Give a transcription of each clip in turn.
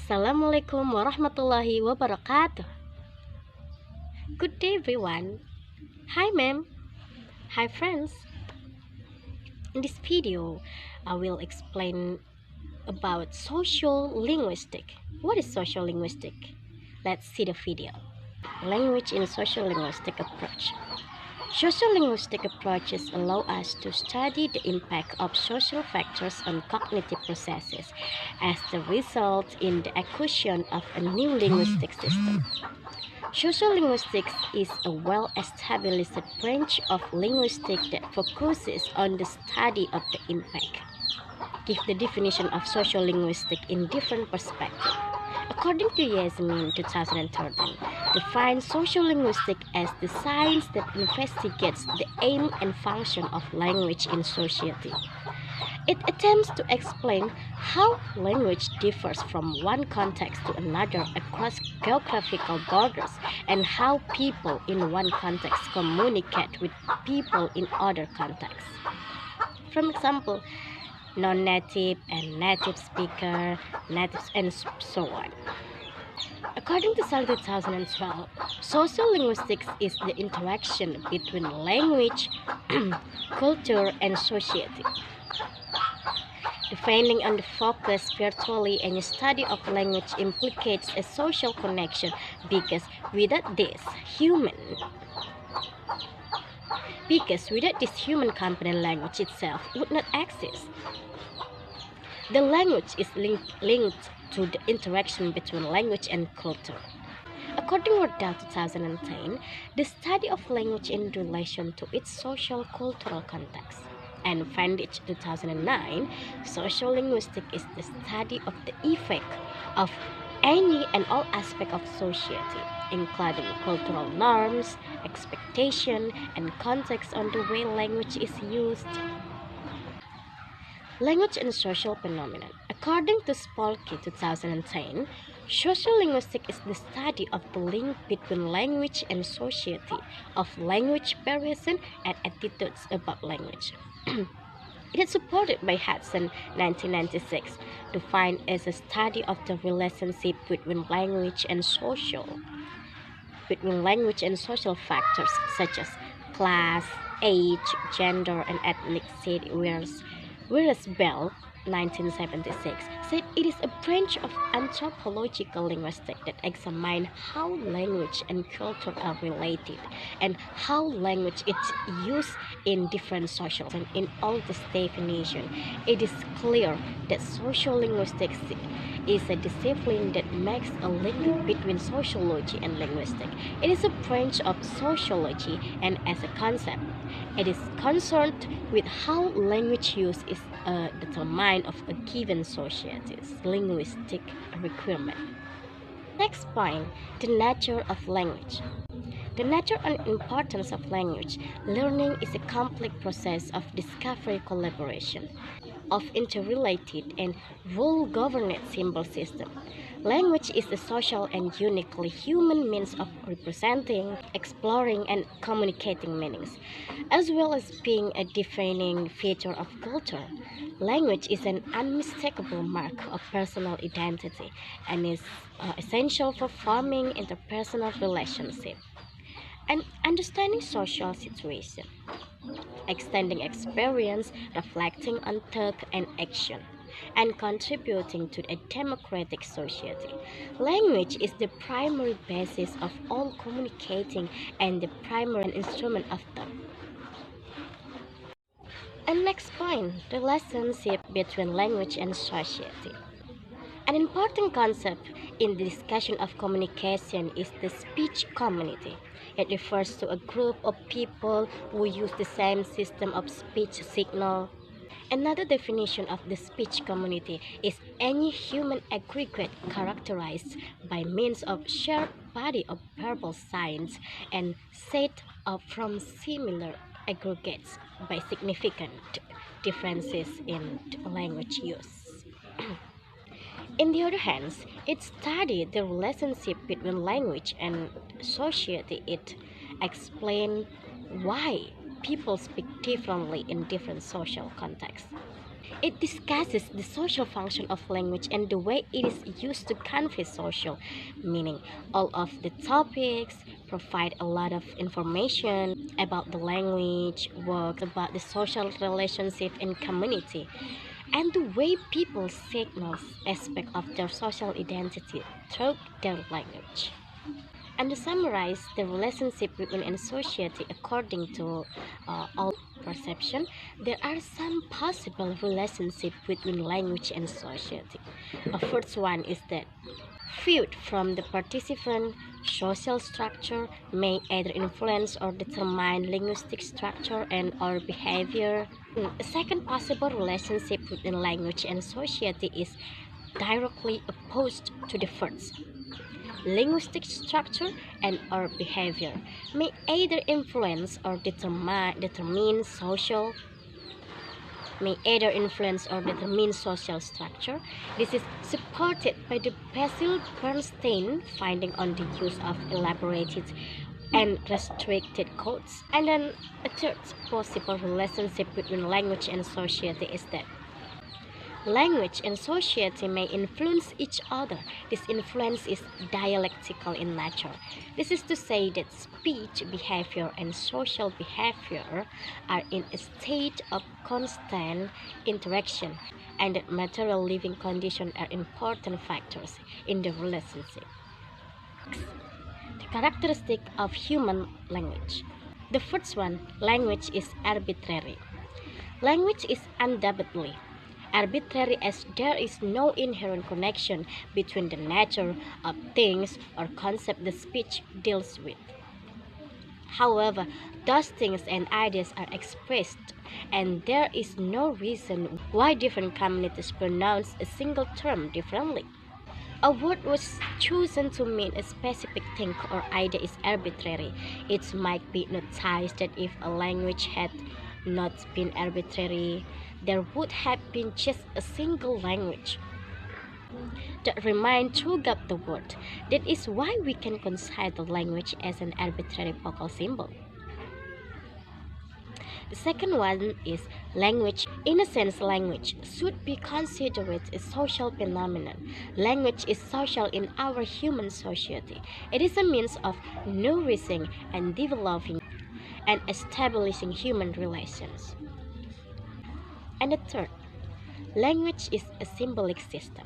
Assalamualaikum warahmatullahi wabarakatuh. Good day, everyone. Hi, ma'am. Hi, friends. In this video, I will explain about social linguistic. What is social linguistic? Let's see the video. Language in social linguistic approach. Social linguistic approaches allow us to study the impact of social factors on cognitive processes as the result in the acquisition of a new linguistic system. Social linguistics is a well-established branch of linguistics that focuses on the study of the impact. Give the definition of social linguistics in different perspectives. According to Yasmin 2013, defines social linguistics as the science that investigates the aim and function of language in society. It attempts to explain how language differs from one context to another across geographical borders and how people in one context communicate with people in other contexts. For example, non-native and native speaker, natives, and so on. According to SAL 2012, social linguistics is the interaction between language, culture, and society. Depending on the focus virtually, any study of language implicates a social connection because without this human component, language itself would not exist. The language is linked to the interaction between language and culture. According to Dow 2010, the study of language in relation to its social-cultural context. And Fandich 2009, social linguistics is the study of the effect of any and all aspects of society, including cultural norms, expectation, and context on the way language is used. Language and social phenomena. According to Spolky 2010, social linguistics is the study of the link between language and society, of language variation and attitudes about language. It is supported by Hudson 1996, defined as a study of the relationship between language and social factors such as class, age, gender, and ethnicity, whereas Bell 1976 said it is a branch of anthropological linguistics that examines how language and culture are related and how language is used in different social. And in all this definition, it is clear that social linguistics is a discipline that makes a link between sociology and linguistics. It is a branch of sociology, and as a concept, it is concerned with how language use is determined of a given society's linguistic requirement. Next point, the nature of language. The nature and importance of language learning is a complex process of discovery collaboration of interrelated and rule-governed symbol system. Language is a social and uniquely human means of representing, exploring, and communicating meanings, as well as being a defining feature of culture. Language is an unmistakable mark of personal identity and is essential for forming interpersonal relationships and understanding social situations, extending experience, reflecting on thought and action, and contributing to a democratic society. Language is the primary basis of all communicating and the primary instrument of thought. And next point, relationship between language and society. An important concept in the discussion of communication is the speech community. It refers to a group of people who use the same system of speech signal. Another definition of the speech community is any human aggregate characterized by means of shared body of verbal signs and set up from similar aggregates by significant differences in language use. On the other hand, it studied the relationship between language and society. It explained why people speak differently in different social contexts. It discusses the social function of language and the way it is used to convey social meaning. All of the topics provide a lot of information about the language, work about the social relationship in community, and the way people signal aspect of their social identity through their language. And to summarize the relationship within a society according to all perception, there are some possible relationships between language and society. A first one is that viewed from the participant, social structure may either influence or determine linguistic structure and or behavior. A second possible relationship between language and society is directly opposed to the first. Linguistic structure and or behavior may either influence or determine social may either influence or determine social structure. This is supported by the Basil Bernstein finding on the use of elaborated and restricted codes. And then a third possible relationship between language and society is that language and society may influence each other. This influence is dialectical in nature. This is to say that speech behavior and social behavior are in a state of constant interaction, and that material living conditions are important factors in the relationship. The characteristic of human language. The first one, language is arbitrary. Language is undoubtedly arbitrary as there is no inherent connection between the nature of things or concept the speech deals with. However, those things and ideas are expressed, and there is no reason why different communities pronounce a single term differently. A word was chosen to mean a specific thing or idea is arbitrary. It might be noticed that if a language had not been arbitrary, there would have been just a single language that remained throughout the world. That is why we can consider language as an arbitrary vocal symbol. The second one is language. In a sense, language should be considered a social phenomenon. Language is social in our human society. It is a means of nourishing and developing and establishing human relations. And the third, language is a symbolic system.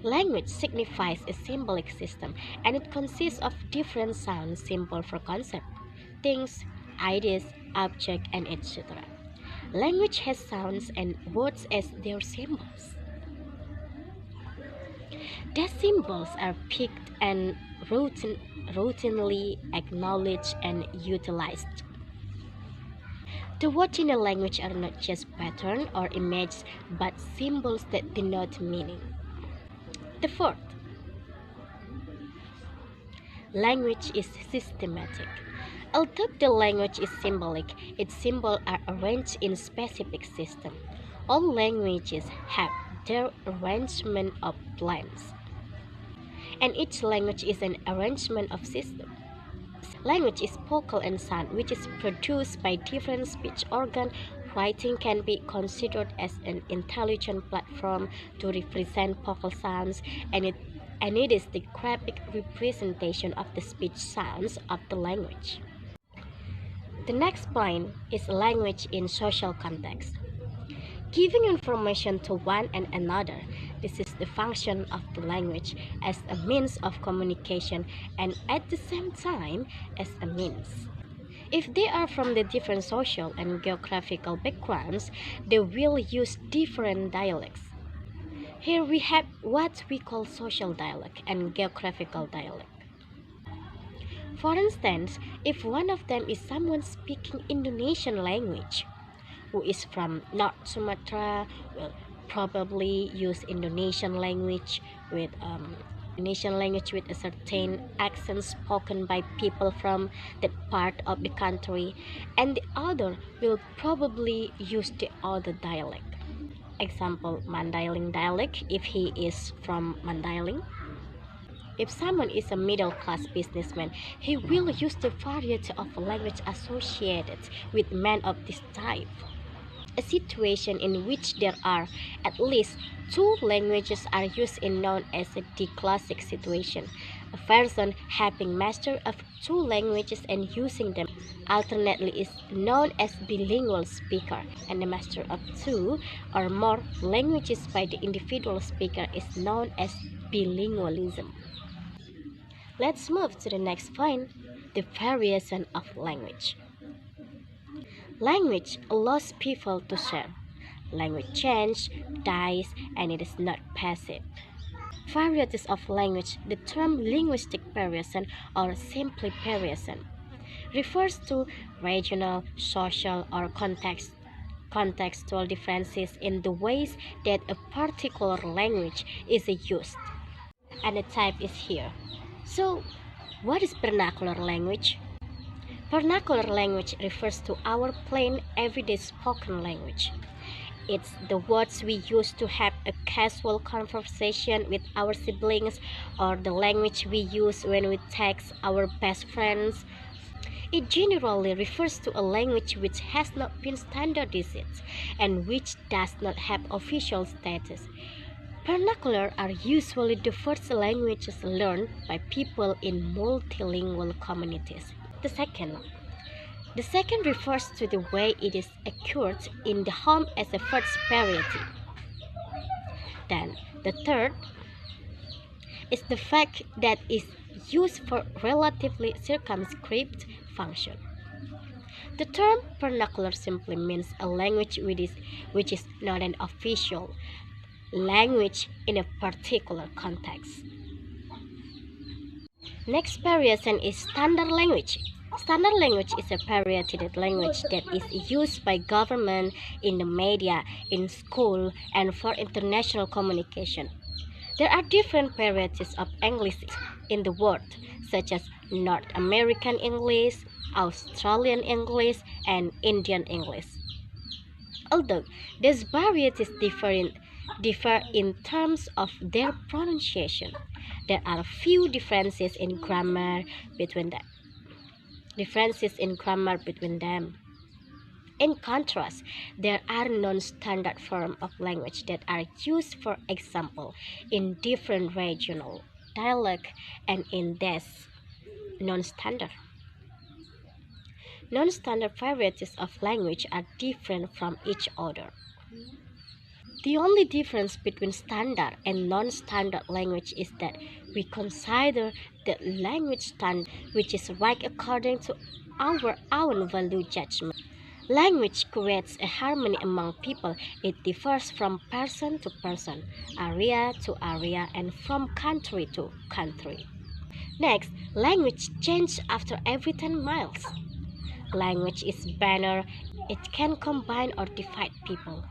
Language signifies a symbolic system, and it consists of different sound symbols for concept, things, ideas, objects, and etc. Language has sounds and words as their symbols. These symbols are picked and routinely acknowledged and utilized. The words in a language are not just patterns or images, but symbols that denote meaning. The fourth, language is systematic. Although the language is symbolic, its symbols are arranged in specific systems. All languages have their arrangement of lines, and each language is an arrangement of systems. Language is vocal and sound, which is produced by different speech organs. Writing can be considered as an intelligent platform to represent vocal sounds, and it is the graphic representation of the speech sounds of the language. The next point is language in social context. Giving information to one and another, this is the function of the language as a means of communication and at the same time as a means. If they are from the different social and geographical backgrounds, they will use different dialects. Here we have what we call social dialect and geographical dialect. For instance, if one of them is someone speaking Indonesian language, who is from North Sumatra, will probably use Indonesian language with a certain accent spoken by people from that part of the country, and the other will probably use the other dialect. Example, Mandailing dialect if he is from Mandailing. If someone is a middle-class businessman, he will use the variety of language associated with men of this type. a situation in which there are at least two languages are used is known as a declassic situation. A person having mastered of two languages and using them alternately is known as bilingual speaker, and the master of two or more languages by the individual speaker is known as bilingualism. Let's move to the next point, the variation of language. Language allows people to share. Language changes, dies, and it is not passive. Varieties of language, the term linguistic variation or simply variation, refers to regional, social, or contextual differences in the ways that a particular language is used. And the type is here. So, what is vernacular language? Vernacular language refers to our plain, everyday spoken language. It's the words we use to have a casual conversation with our siblings or the language we use when we text our best friends. It generally refers to a language which has not been standardized and which does not have official status. Vernacular are usually the first languages learned by people in multilingual communities. The second refers to the way it is acquired in the home as a first variety. Then, the third is the fact that it is used for relatively circumscribed function. The term vernacular simply means a language which is not an official language in a particular context. Next variation is standard language. Standard language is a variegated language that is used by government, in the media, in school, and for international communication. There are different varieties of English in the world, such as North American English, Australian English, and Indian English. Although these varieties differ in terms of their pronunciation, there are few differences in grammar between them. In contrast, there are non-standard forms of language that are used, for example, in different regional dialect and in this non-standard. Non-standard varieties of language are different from each other. The only difference between standard and non-standard language is that we consider the language standard which is right according to our own value judgment. Language creates a harmony among people. It differs from person to person, area to area, and from country to country. Next, language changes after every 10 miles. Language is binary. It can combine or divide people.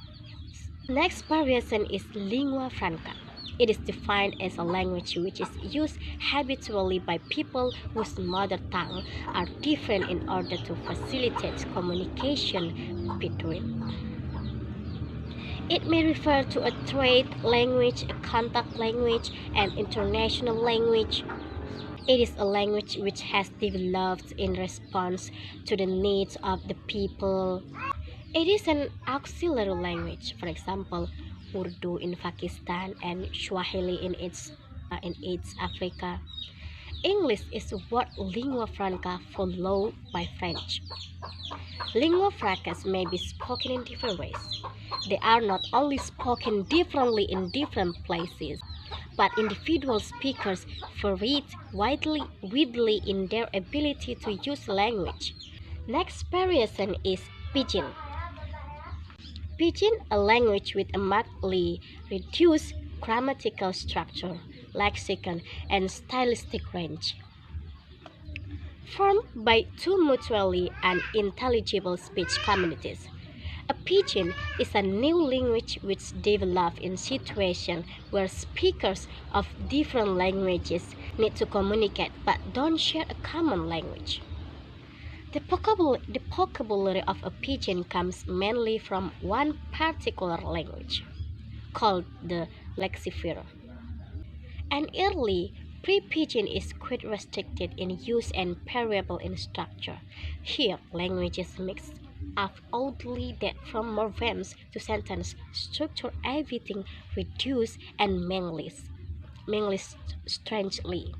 Next variation is lingua franca. It is defined as a language which is used habitually by people whose mother tongue are different in order to facilitate communication between. It may refer to a trade language, a contact language, an international language. It is a language which has developed in response to the needs of the people. It is an auxiliary language, for example, Urdu in Pakistan and Swahili in East Africa. English is what lingua franca followed by French. Lingua francas may be spoken in different ways. They are not only spoken differently in different places, but individual speakers vary widely in their ability to use language. Next variation is Pidgin. Pidgin, a language with a markedly reduced grammatical structure, lexicon, and stylistic range. Formed by two mutually unintelligible speech communities, a pidgin is a new language which develops in situations where speakers of different languages need to communicate but don't share a common language. The vocabulary of a pidgin comes mainly from one particular language, called the lexicon. An early pre-pidgin is quite restricted in use and variable in structure. Here, languages mix of oddly that from morphemes to sentence structure everything reduced and meaningless strangely.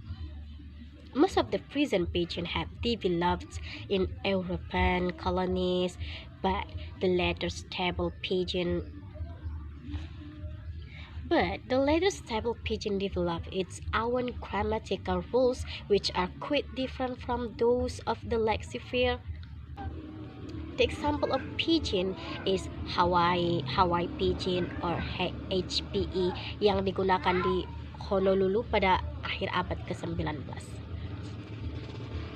Most of the present pigeons have developed in European colonies, but the later stable pigeon developed its own grammatical rules, which are quite different from those of the Lexicon. The example of pigeon is Hawaii pigeon or HPE yang digunakan di Honolulu pada akhir abad ke-19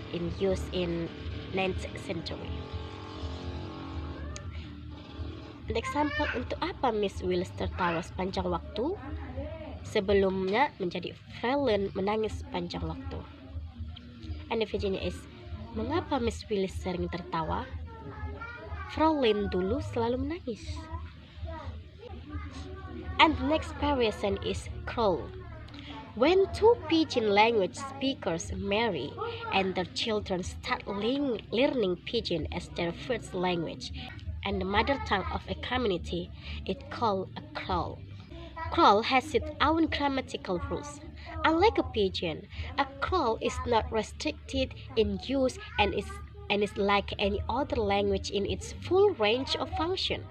in use in 9th century. An example, untuk apa Miss Willis tertawa sepanjang waktu? Sebelumnya menjadi Fraulein menangis sepanjang waktu. And the Virginia is, mengapa Miss Willis sering tertawa? Fraulein dulu selalu menangis. And the next variation is crow. When two pidgin language speakers marry and their children start learning pidgin as their first language and the mother tongue of a community, it's called a crow. Crow has its own grammatical rules. Unlike a pigeon, a crow is not restricted in use and is like any other language in its full range of function.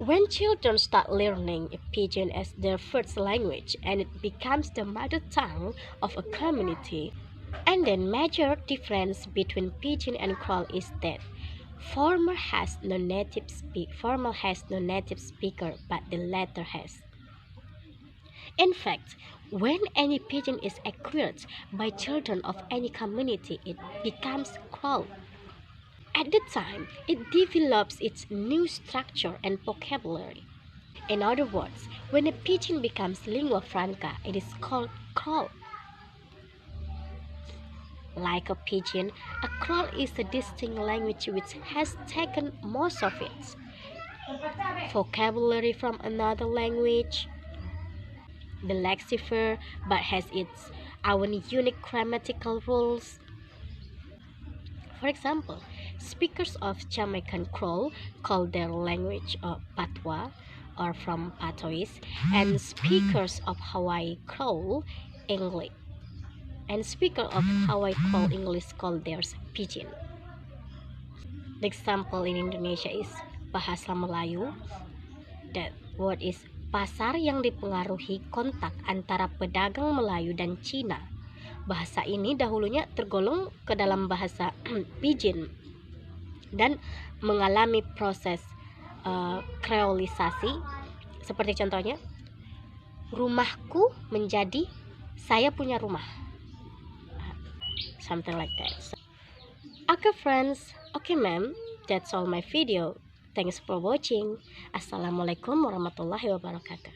When children start learning a pidgin as their first language and it becomes the mother tongue of a community, and the major difference between pidgin and crow is that former has no native speaker, but the latter has. In fact, when any pidgin is acquired by children of any community, it becomes crow. At the time, it develops its new structure and vocabulary. In other words, when a pidgin becomes lingua franca, it is called crow. Like a pigeon, a crow is a distinct language which has taken most of its vocabulary from another language, the lexicon, but has its own unique grammatical rules. For example, speakers of Jamaican Crow call their language patois or from patois, and speakers of Hawaii Crow English. And speaker of Hawaii Crow English call theirs pidgin. The example in Indonesia is bahasa Melayu. That word is pasar yang dipengaruhi kontak antara pedagang Melayu dan Cina. Bahasa ini dahulunya tergolong ke dalam bahasa pidgin dan mengalami proses kreolisasi. Seperti contohnya, rumahku menjadi saya punya rumah. Something like that. Okay friends, okay ma'am, that's all my video. Thanks for watching. Assalamualaikum warahmatullahi wabarakatuh.